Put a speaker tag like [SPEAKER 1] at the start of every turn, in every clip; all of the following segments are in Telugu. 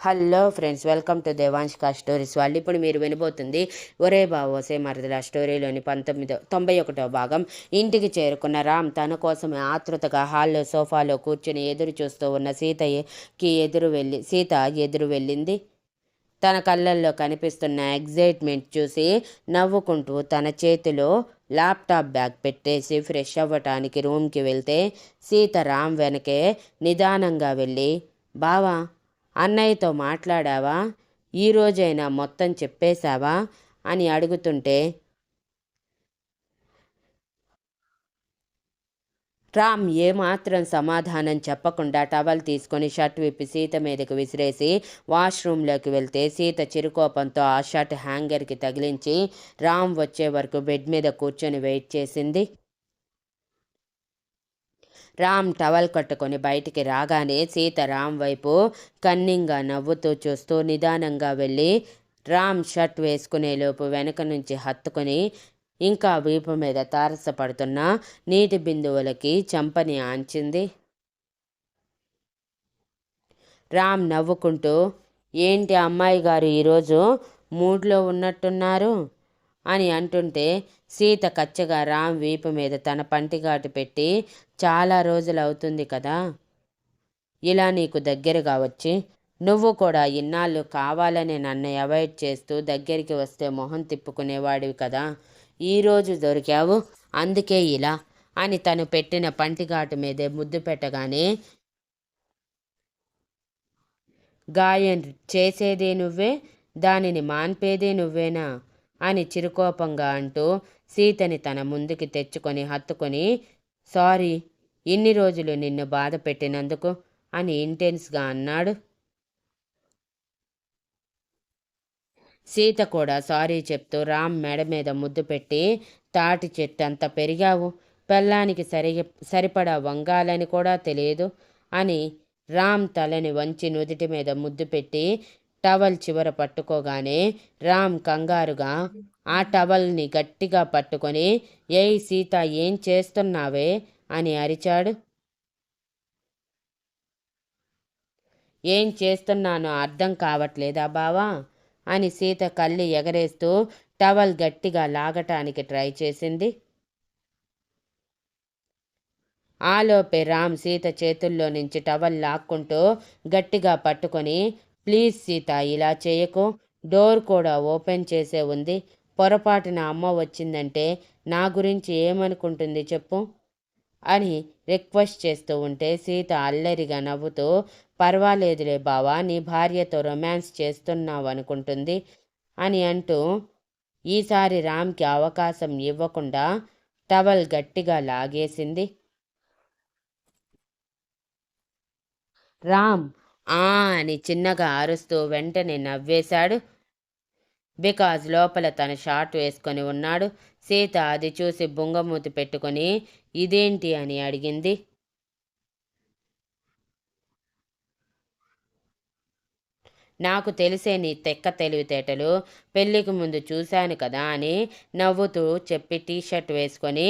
[SPEAKER 1] Hello friends, welcome to Devanshika stories. వాళ్ళు ఇప్పుడు మీరు వినబోతుంది ఒరే బావోసే మరదల స్టోరీలోని 91వ భాగం. ఇంటికి చేరుకున్న రామ్ తన కోసమే ఆతృతగా హాల్లో సోఫాలో కూర్చుని ఎదురు చూస్తూ ఉన్న సీత ఎదురు వెళ్ళింది. తన కళ్ళల్లో కనిపిస్తున్న ఎగ్జైట్మెంట్ చూసి నవ్వుకుంటూ తన చేతిలో ల్యాప్టాప్ బ్యాగ్ పెట్టేసి ఫ్రెష్ అవ్వటానికి రూమ్కి వెళ్తే సీత రామ్ వెనకే నిదానంగా వెళ్ళి, బావా, అన్నయ్యతో మాట్లాడావా, ఈరోజైనా మొత్తం చెప్పేశావా అని అడుగుతుంటే రామ్ ఏమాత్రం సమాధానం చెప్పకుండా టవల్ తీసుకొని షర్ట్ విప్పి సీత మీదకి విసిరేసి వాష్రూమ్లోకి వెళ్తే సీత చిరుకోపంతో ఆ షర్ట్ హ్యాంగర్కి తగిలించి రామ్ వచ్చే వరకు బెడ్ మీద కూర్చొని వెయిట్ చేసింది. రామ్ టవల్ కట్టుకొని బయటికి రాగానే సీత రామ్ వైపు కన్నింగా నవ్వుతూ చూస్తూ నిదానంగా వెళ్ళి రామ్ షర్ట్ వేసుకునేలోపు వెనక నుంచి హత్తుకొని ఇంకా వీపు మీద తారసపడుతున్న నీటి బిందువులకి చంపని ఆంచింది. రామ్ నవ్వుకుంటూ, ఏంటి అమ్మాయి గారు ఈరోజు మూడ్లో ఉన్నట్టున్నారు అని అంటుంటే సీత కచ్చగా రామ్ వీపు మీద తన పంటిగాటు పెట్టి, చాలా రోజులు అవుతుంది కదా ఇలా నీకు దగ్గరగా వచ్చి, నువ్వు కూడా ఇన్నాళ్ళు కావాలని నన్ను అవాయిడ్ చేస్తూ దగ్గరికి వస్తే మొహం తిప్పుకునేవాడివి కదా, ఈరోజు దొరికావు అందుకే ఇలా అని తను పెట్టిన పంటిఘాటు మీదే ముద్దు పెట్టగానే, గాయం చేసేదే నువ్వే, దానిని మాన్పేదే నువ్వేనా అని చిరుకోపంగా అంటూ సీతని తన ముందుకి తెచ్చుకొని హత్తుకొని, సారీ ఇన్ని రోజులు నిన్ను బాధ పెట్టినందుకు అని ఇంటెన్స్గా అన్నాడు. సీత కూడా సారీ చెప్తూ రామ్ మెడ మీద ముద్దు పెట్టి, తాటి చెట్టంత పెరిగావు, పెళ్ళానికి సరిపడా వంగాలని కూడా తెలియదు అని రామ్ తలని వంచి నుదిటి మీద ముద్దు పెట్టి టవల్ చివర పట్టుకోగానే రామ్ కంగారుగా ఆ టవల్ని గట్టిగా పట్టుకొని, ఏయ్ సీత, ఏం చేస్తున్నావే అని అరిచాడు. ఏం చేస్తున్నానో అర్థం కావట్లేదా బావా అని సీత కళ్ళు ఎగరేస్తూ టవల్ గట్టిగా లాగటానికి ట్రై చేసింది. ఆలోపే రామ్ సీత చేతుల్లో నుంచి టవల్ లాక్కుంటూ గట్టిగా పట్టుకొని, ప్లీజ్ సీత, ఇలా చేయకు, డోర్ కూడా ఓపెన్ చేసే ఉంది, పొరపాటున అమ్మ వచ్చిందంటే నా గురించి ఏమనుకుంటుంది చెప్పు అని రిక్వెస్ట్ చేస్తూ ఉంటే సీత అల్లరిగా నవ్వుతూ, పర్వాలేదులే బావా, నీ భార్యతో రొమాన్స్ చేస్తున్నావు అనుకుంటుంది అని అంటూ ఈసారి రామ్కి అవకాశం ఇవ్వకుండా టవల్ గట్టిగా లాగేసింది. రామ్ ఆ అని చిన్నగా అరుస్తూ వెంటనే నవ్వేశాడు. బికాజ్ లోపల తన షార్ట్ వేసుకొని ఉన్నాడు. సీత అది చూసి బుంగమూతి పెట్టుకొని ఇదేంటి అని అడిగింది. నాకు తెలిసే నీ తెక్క తెలివితేటలు, పెళ్ళికి ముందు చూశాను కదా అని నవ్వుతూ చెప్పి టీషర్ట్ వేసుకొని,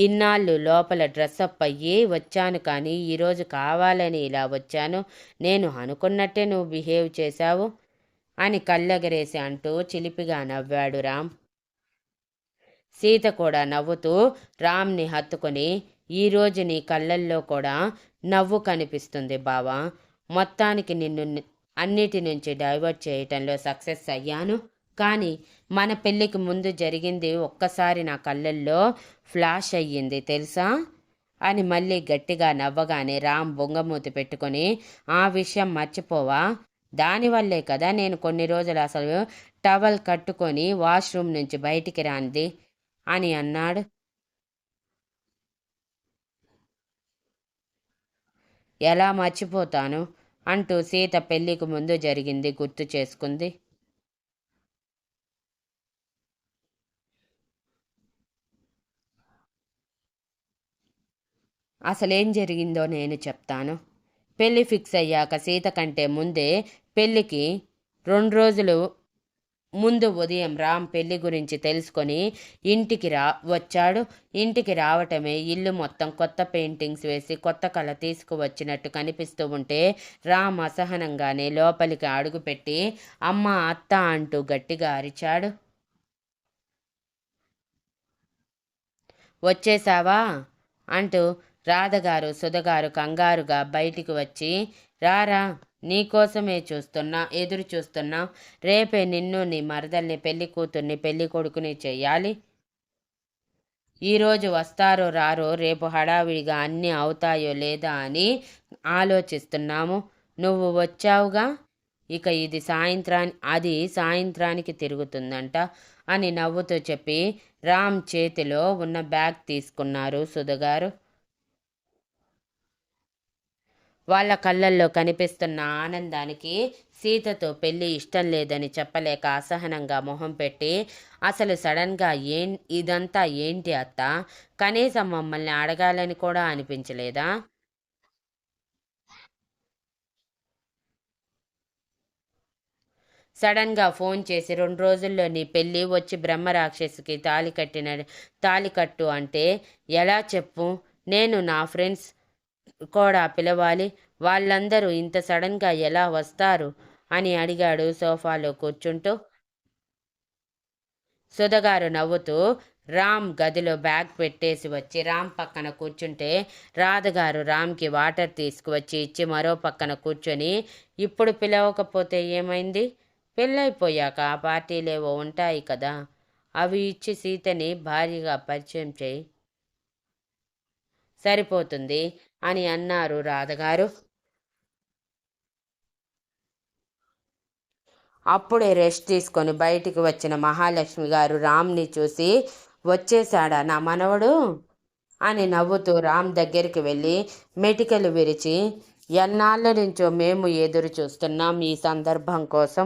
[SPEAKER 1] ఇన్నాళ్ళు లోపల డ్రెస్అప్ అయ్యి వచ్చాను, కానీ ఈరోజు కావాలని ఇలా వచ్చాను, నేను అనుకున్నట్టే నువ్వు బిహేవ్ చేశావు అని కళ్ళెగరేసి అంటూ చిలిపిగా నవ్వాడు రామ్. సీత కూడా నవ్వుతూ రామ్ని హత్తుకొని, ఈరోజు నీ కళ్ళల్లో కూడా నవ్వు కనిపిస్తుంది బావా, మొత్తానికి నిన్ను అన్నిటి నుంచి డైవర్ట్ చేయటంలో సక్సెస్ అయ్యాను, కానీ మన పెళ్ళికి ముందు జరిగింది ఒక్కసారి నా కళ్ళల్లో ఫ్లాష్ అయ్యింది తెలుసా అని మళ్ళీ గట్టిగా నవ్వగానే రామ్ బొంగమూతి పెట్టుకొని, ఆ విషయం మర్చిపోవా, దానివల్లే కదా నేను కొన్ని రోజులు అసలు టవల్ కట్టుకొని వాష్రూమ్ నుంచి బయటికి రాంది అని అన్నాడు. ఎలా మర్చిపోతాను అంటూ సీత పెళ్లికి ముందు జరిగింది గుర్తు చేసుకుంది. అసలేం జరిగిందో నేను చెప్తాను. పెళ్ళి ఫిక్స్ అయ్యాక సీత కంటే ముందే పెళ్ళికి 2 రోజులు ముందు ఉదయం రామ్ పెళ్లి గురించి తెలుసుకొని వచ్చాడు. ఇంటికి రావటమే ఇల్లు మొత్తం కొత్త పెయింటింగ్స్ వేసి కొత్త కళ తీసుకువచ్చినట్టు కనిపిస్తూ ఉంటే రామ్ అసహనంగానే లోపలికి అడుగుపెట్టి అమ్మ అత్త అంటూ గట్టిగా అరిచాడు. వచ్చేశావా అంటూ రాధగారు సుధగారు కంగారుగా బయటికి వచ్చి రారా నీకోసమే ఎదురు చూస్తున్నా. రేపే నిన్ను నీ మరదల్ని పెళ్లి కూతుర్ని పెళ్లి కొడుకుని చెయ్యాలి. ఈరోజు వస్తారో రారో రేపు హడావిడిగా అన్నీ అవుతాయో లేదా అని ఆలోచిస్తున్నాము. నువ్వు వచ్చావుగా, ఇక అది సాయంత్రానికి తిరుగుతుందంట అని నవ్వుతూ చెప్పి రామ్ చేతిలో ఉన్న బ్యాగ్ తీసుకున్నారు సుధగారు. వాళ్ళ కళ్ళల్లో కనిపిస్తున్న ఆనందానికి సీతతో పెళ్ళి ఇష్టం లేదని చెప్పలేక అసహనంగా మొహం పెట్టి అసలు సడన్గా ఇదంతా ఏంటి అత్త, కనీసం మమ్మల్ని అడగాలని కూడా అనిపించలేదా? సడన్గా ఫోన్ చేసి 2 రోజుల్లో నీ పెళ్ళి వచ్చి బ్రహ్మరాక్షసికి తాళి కట్టు అంటే ఎలా చెప్పు? నేను నా ఫ్రెండ్స్ కూడా పిలవాలి. వాళ్ళందరూ ఇంత సడన్గా ఎలా వస్తారు అని అడిగాడు సోఫాలో కూర్చుంటూ. సుధగారు నవ్వుతూ రామ్ గదిలో బ్యాగ్ పెట్టేసి వచ్చి రామ్ పక్కన కూర్చుంటే రాధగారు రామ్కి వాటర్ తీసుకువచ్చి ఇచ్చి మరో పక్కన కూర్చొని ఇప్పుడు పిలవకపోతే ఏమైంది? పెళ్ళైపోయాక ఆ పార్టీలేవో ఉంటాయి కదా, అవి ఇచ్చి సీతని భారీగా పరిచయం చేయి, సరిపోతుంది అని అన్నారు రాధగారు. అప్పుడే రెస్ట్ తీసుకొని బయటికి వచ్చిన మహాలక్ష్మి గారు రామ్ని చూసి వచ్చేశాడా నా మనవడు అని నవ్వుతూ రామ్ దగ్గరికి వెళ్ళి మెటికలు విరిచి ఎన్నాళ్ళ నుంచో మేము ఎదురు చూస్తున్నాం ఈ సందర్భం కోసం,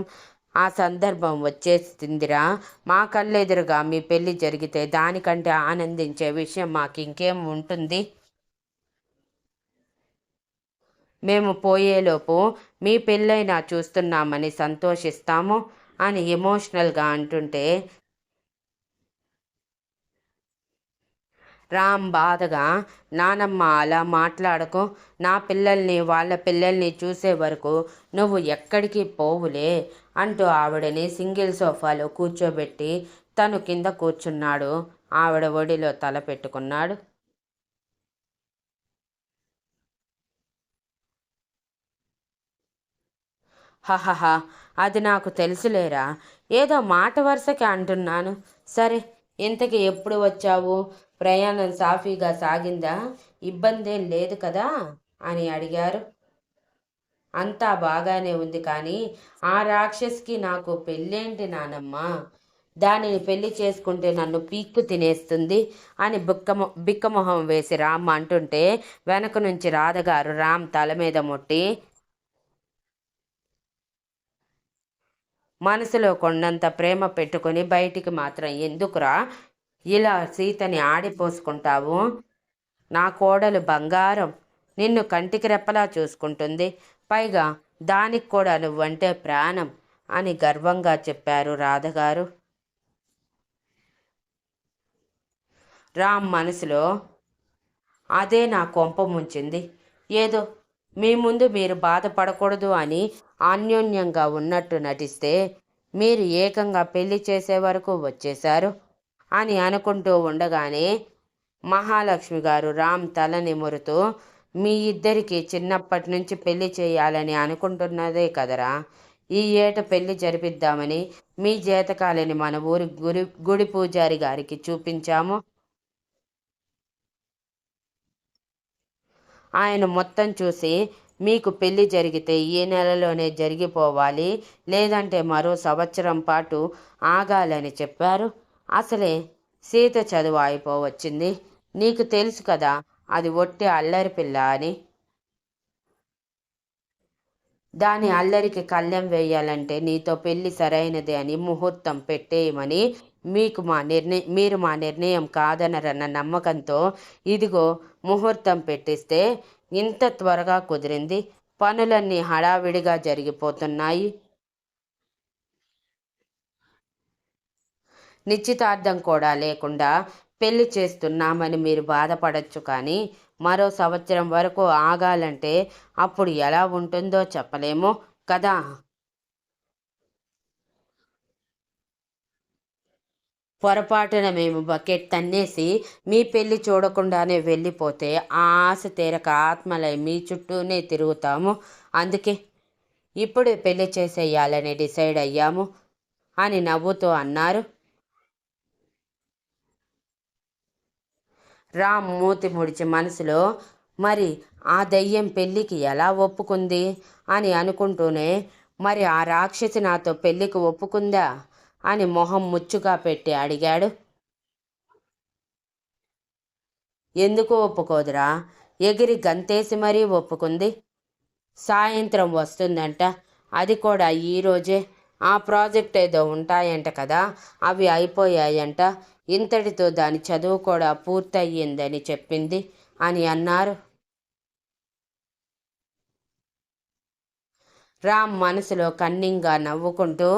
[SPEAKER 1] ఆ సందర్భం వచ్చేసిందిరా. మా కళ్ళెదురుగా మీ పెళ్ళి జరిగితే దానికంటే ఆనందించే విషయం మాకు ఇంకేం ఉంటుంది? మేము పోయేలోపు మీ పెళ్ళైనా చూస్తున్నామని సంతోషిస్తాము అని ఎమోషనల్గా అంటుంటే రామ్ బాధగా నానమ్మ అలా మాట్లాడకు, నా పిల్లల్ని వాళ్ళ పిల్లల్ని చూసే వరకు నువ్వు ఎక్కడికి పోవులే అంటూ ఆవిడని సింగిల్ సోఫాలో కూర్చోబెట్టి తను కింద కూర్చున్నాడు. ఆవిడ ఒడిలో తల పెట్టుకున్నాడు. హహహ, అది నాకు తెలుసులేరా, ఏదో మాట వరుసకి అంటున్నాను. సరే, ఇంతకి ఎప్పుడు వచ్చావు? ప్రయాణం సాఫీగా సాగిందా? ఇబ్బందేం లేదు కదా అని అడిగారు. అంతా బాగానే ఉంది కానీ ఆ రాక్షస్కి నాకు పెళ్ళేంటి నానమ్మ, దానిని పెళ్లి చేసుకుంటే నన్ను పీక్కు తినేస్తుంది అని బిక్కమొహం వేసి రామ్ అంటుంటే వెనక నుంచి రాధగారు రామ్ తల మీద ముట్టి మనసులో కొండంత ప్రేమ పెట్టుకుని బయటికి మాత్రం ఎందుకురా ఇలా సీతని ఆడిపోసుకుంటావు? నా కోడలు బంగారం, నిన్ను కంటికి రెప్పలా చూసుకుంటుంది, పైగా దానికి కూడా నువ్వంటే ప్రాణం అని గర్వంగా చెప్పారు రాధగారు. రామ్ మనసులో అదే నా కొంప ముంచింది. ఏదో మీ ముందు మీరు బాధపడకూడదు అని అన్యోన్యంగా ఉన్నట్టు నటిస్తే మీరు ఏకంగా పెళ్లి చేసే వరకు వచ్చేశారు అని అనుకుంటూ ఉండగానే మహాలక్ష్మి గారు రామ్ తల నిమురుతూ మీ ఇద్దరికి చిన్నప్పటి నుంచి పెళ్లి చేయాలని అనుకుంటున్నదే కదరా, ఈ ఏట పెళ్లి జరిపిద్దామని మీ జీతకాలని మన ఊరి గుడి పూజారి గారికి చూపించాము. ఆయన మొత్తం చూసి మీకు పెళ్లి జరిగితే ఈ నెలలోనే జరిగిపోవాలి, లేదంటే మరో సంవత్సరం పాటు ఆగాలని చెప్పారు. అసలే సీత చదువు అయిపోవచ్చింది, నీకు తెలుసు కదా అది ఒట్టి అల్లరి పిల్ల అని. దాని అల్లరికి కళ్ళెం వేయాలంటే నీతో పెళ్లి సరైనదే అని ముహూర్తం పెట్టేయమని మీరు మా నిర్ణయం కాదనరన్న నమ్మకంతో ఇదిగో ముహూర్తం పెట్టిస్తే ఇంత త్వరగా కుదిరింది. పనులన్నీ హడావిడిగా జరిగిపోతున్నాయి. నిశ్చితార్థం కూడా లేకుండా పెళ్లి చేస్తున్నామని మీరు బాధపడచ్చు, కానీ మరో సంవత్సరం వరకు ఆగాలంటే అప్పుడు ఎలా ఉంటుందో చెప్పలేము కదా. పొరపాటున మేము బకెట్ తన్నేసి మీ పెళ్లి చూడకుండానే వెళ్ళిపోతే ఆ ఆశ తీరక ఆత్మలై మీ చుట్టూనే తిరుగుతాము. అందుకే ఇప్పుడే పెళ్లి చేసేయాలని డిసైడ్ అయ్యాము అని నవ్వుతూ అన్నారు. రామ్ మూతి ముడిచి మనసులో, మరి ఆ దయ్యం పెళ్ళికి ఎలా ఒప్పుకుంది అని అనుకుంటూనే, మరి ఆ రాక్షసి నాతో పెళ్ళికి ఒప్పుకుందా అని మొహం ముచ్చుగా పెట్టి అడిగాడు. ఎందుకు ఒప్పుకోదురా, ఎగిరి గంతేసి మరీ ఒప్పుకుంది. సాయంత్రం వస్తుందంట, అది కూడా ఈరోజే. ఆ ప్రాజెక్ట్ ఏదో ఉంటాయంట కదా, అవి అయిపోయాయంట. ఇంతటితో దాని చదువు కూడా పూర్తయ్యిందని చెప్పింది అని అన్నారు. రామ్ మనసులో కన్నింగా నవ్వుకుంటూ,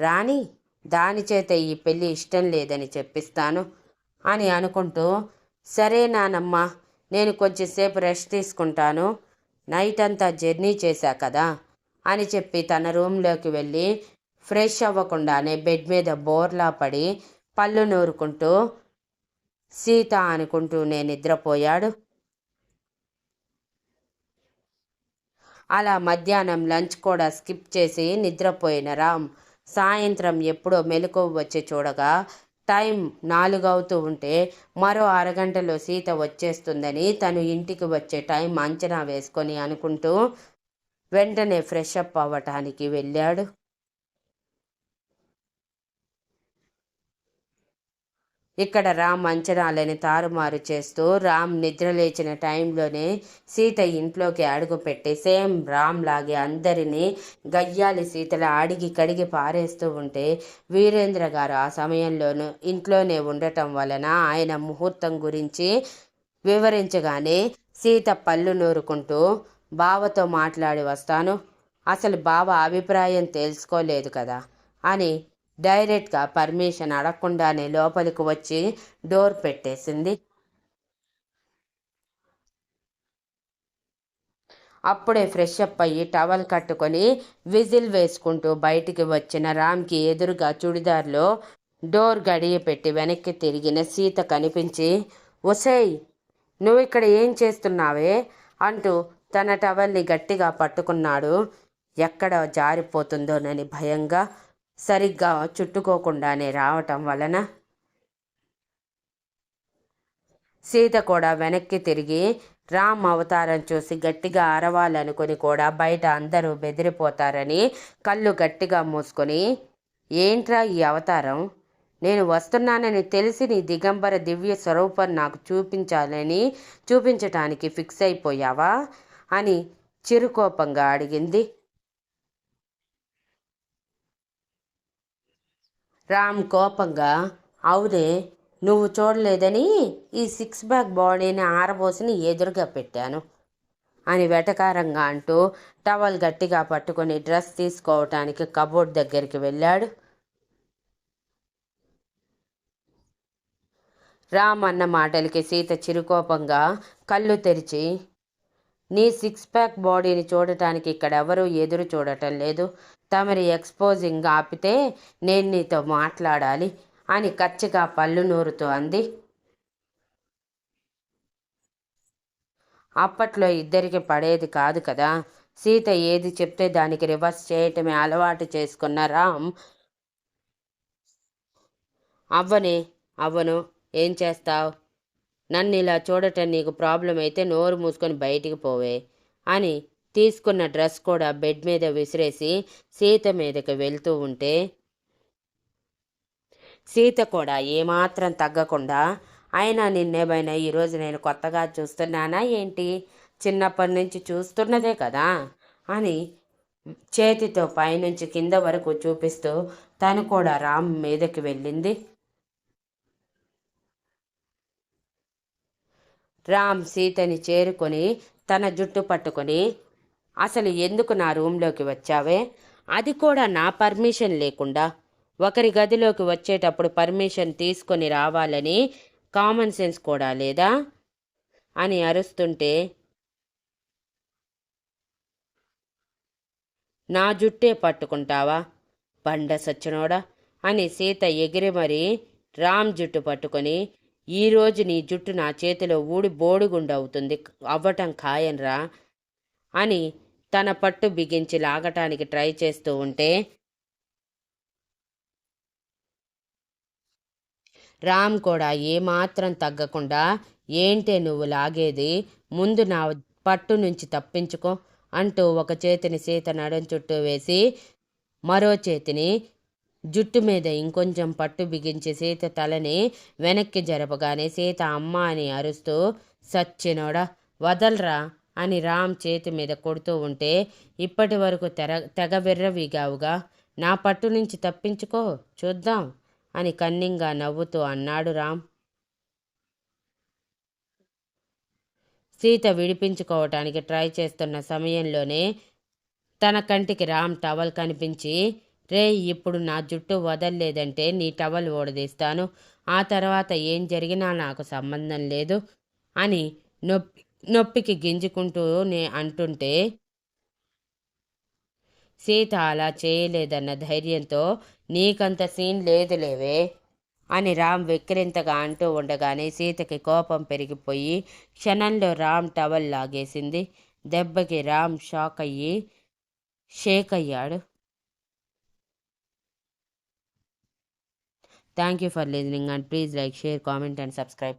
[SPEAKER 1] రాణి, దాని చేత ఈ పెళ్ళి ఇష్టం లేదని చెప్పిస్తాను అని అనుకుంటూ, సరే నానమ్మ, నేను కొంచెంసేపు రెస్ట్ తీసుకుంటాను, నైట్ అంతా జర్నీ చేశా కదా అని చెప్పి తన రూమ్లోకి వెళ్ళి ఫ్రెష్ అవ్వకుండానే బెడ్ మీద బోర్లా పడి పళ్ళు నూరుకుంటూ సీత అనుకుంటూనే నిద్రపోయాడు. అలా మధ్యాహ్నం లంచ్ కూడా స్కిప్ చేసి నిద్రపోయిన రామ్ సాయంత్రం ఎప్పుడో మెలకువ వచ్చి చూడగా టైం 4 అవుతూ ఉంటే మరో అరగంటలో సీత వచ్చేస్తుందని తను ఇంటికి వచ్చే టైం అంచనా వేసుకొని అనుకుంటూ వెంటనే ఫ్రెష్ అప్ అవ్వటానికి వెళ్ళాడు. ఇక్కడ రామ్ అంచనాలని తారుమారు చేస్తూ రామ్ నిద్రలేచిన టైంలోనే సీత ఇంట్లోకి అడుగుపెట్టి సేమ్ రామ్ లాగే అందరినీ గయ్యాలి సీతల అడిగి కడిగి పారేస్తూ ఉంటే వీరేంద్ర గారు ఆ సమయంలోనూ ఇంట్లోనే ఉండటం వలన ఆయన ముహూర్తం గురించి వివరించగానే సీత పళ్ళు నూరుకుంటూ, బావతో మాట్లాడి వస్తాను, అసలు బావ అభిప్రాయం తెలుసుకోలేదు కదా అని డైరెక్ట్గా పర్మిషన్ అడగకుండానే లోపలికి వచ్చి డోర్ పెట్టేసింది. అప్పుడే ఫ్రెష్ అప్ అయ్యి టవల్ కట్టుకొని విజిల్ వేసుకుంటూ బయటికి వచ్చిన రామ్కి ఎదురుగా చుడిదార్లో డోర్ గడియ పెట్టి వెనక్కి తిరిగిన సీత కనిపించి, ఒసేయ్, నువ్వు ఇక్కడ ఏం చేస్తున్నావే అంటూ తన టవల్ని గట్టిగా పట్టుకున్నాడు. ఎక్కడ జారిపోతుందోనని భయంగా, సరిగ్గా చుట్టుకోకుండానే రావటం వలన. సీత కూడా వెనక్కి తిరిగి రామ్ అవతారం చూసి గట్టిగా అరవాలనుకుని కూడా బయట అందరూ బెదిరిపోతారని కళ్ళు గట్టిగా మూసుకొని, ఏంట్రా ఈ అవతారం, నేను వస్తున్నానని తెలిసి నీ దిగంబర దివ్య స్వరూపం నాకు చూపించటానికి ఫిక్స్ అయిపోయావా అని చిరుకోపంగా అడిగింది. రామ్ కోపంగా, అవునే, నువ్వు చూడలేదని ఈ 6 ప్యాక్ బాడీని ఆరబోసిని ఎదురుగా పెట్టాను అని వెటకారంగా అంటూ టవల్ గట్టిగా పట్టుకొని డ్రెస్ తీసుకోవటానికి కబోర్డ్ దగ్గరికి వెళ్ళాడు. రామ్ అన్న మాటలకి సీత చిరుకోపంగా కళ్ళు తెరిచి, నీ 6 ప్యాక్ బాడీని చూడటానికి ఇక్కడెవరూ ఎదురు చూడటం లేదు, తమరి ఎక్స్పోజింగ్ ఆపితే నేను నీతో మాట్లాడాలి అని కచ్చిగా పళ్ళు నూరుతూ అంది. అప్పట్లో ఇద్దరికి పడేది కాదు కదా. సీత ఏది చెప్తే దానికి రివర్స్ చేయటమే అలవాటు చేసుకున్న రామ్, అవ్వనే, అవ్వను, ఏం చేస్తావు, నన్ను ఇలా చూడటం నీకు ప్రాబ్లం అయితే నోరు మూసుకొని బయటికి పోవే అని తీసుకున్న డ్రెస్ కూడా బెడ్ మీద విసిరేసి సీత మీదకి వెళ్తూ ఉంటే సీత కూడా ఏమాత్రం తగ్గకుండా, అయినా నిన్నేమైనా ఈరోజు నేను కొత్తగా చూస్తున్నానా ఏంటి, చిన్నప్పటి నుంచి చూస్తున్నదే కదా అని చేతితో పైనుంచి కింద వరకు చూపిస్తూ తను కూడా రామ్ మీదకి వెళ్ళింది. రామ్ సీతని చేరుకొని తన జుట్టు పట్టుకొని, అసలు ఎందుకు నా రూమ్లోకి వచ్చావే, అది కూడా నా పర్మిషన్ లేకుండా ఒకరి గదిలోకి వచ్చేటప్పుడు పర్మిషన్ తీసుకొని రావాలని కామన్ సెన్స్ కూడా లేదా అని అరుస్తుంటే, నా జుట్టే పట్టుకుంటావా బండ సచ్చినోడా అని సీత ఎగిరి మరీ రామ్ జుట్టు పట్టుకొని, ఈరోజు నీ జుట్టు నా చేతిలో ఊడి బోడిగుండవుతుంది అవ్వటం ఖాయంరా అని తన పట్టు బిగించి లాగటానికి ట్రై చేస్తూ ఉంటే, రామ్ కూడా ఏమాత్రం తగ్గకుండా, ఏంటే నువ్వు లాగేది, ముందు నా పట్టు నుంచి తప్పించుకో అంటూ ఒక చేతిని సీత నడుం చుట్టూ వేసి మరో చేతిని జుట్టు మీద ఇంకొంచెం పట్టు బిగించి సీత తలని వెనక్కి జరపగానే సీత అమ్మ అని అరుస్తూ, సచ్చినోడా వదలరా అని రామ్ చేతి మీద కొడుతూ ఉంటే, ఇప్పటి వరకు తెగ విర్రవీగావుగా, నా పట్టు నుంచి తప్పించుకో చూద్దాం అని కన్నింగా నవ్వుతూ అన్నాడు రామ్. సీత విడిపించుకోవటానికి ట్రై చేస్తున్న సమయంలోనే తన కంటికి రామ్ టవల్ కనిపించి, రే ఇప్పుడు నా జుట్టు వదల్లేదంటే నీ టవల్ ఓడదీస్తాను, ఆ తర్వాత ఏం జరిగినా నాకు సంబంధం లేదు అని నొప్పికి గింజుకుంటూ అంటుంటే, సీత అలా చేయలేదన్న ధైర్యంతో, నీకంత సీన్ లేదులేవే అని రామ్ వెక్కిరింతగా అంటూ ఉండగానే సీతకి కోపం పెరిగిపోయి క్షణంలో రామ్ టవల్ లాగేసింది. దెబ్బకి రామ్ షేక్ అయ్యాడు. Thank you for listening and please like, share, comment and subscribe.